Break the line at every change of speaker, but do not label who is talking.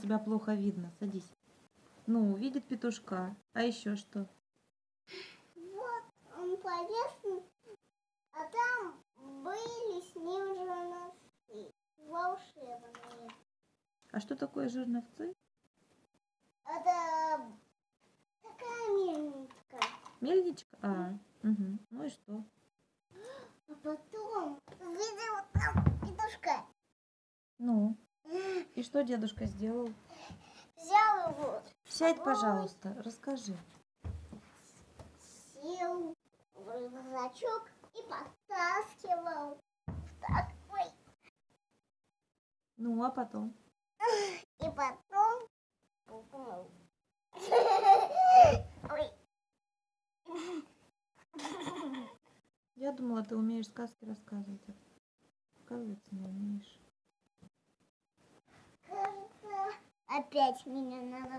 тебя плохо видно. Садись. Ну, увидит петушка. А еще что?
Вот он полез, а там были с ним жерновцы волшебные.
А что такое жерновцы?
Это такая мельничка.
Мельничка? А, угу. Ну и что?
А потом увидел там петушка.
Ну, и что дедушка сделал?
Взял его.
Сядь, пожалуйста, расскажи.
Сел в рюкзачок и потаскивал в такой.
Ну, а потом?
И потом пукнул. Ой.
Я думала, ты умеешь сказки рассказывать. Оказывается, не умеешь.
Кажется, опять меня надо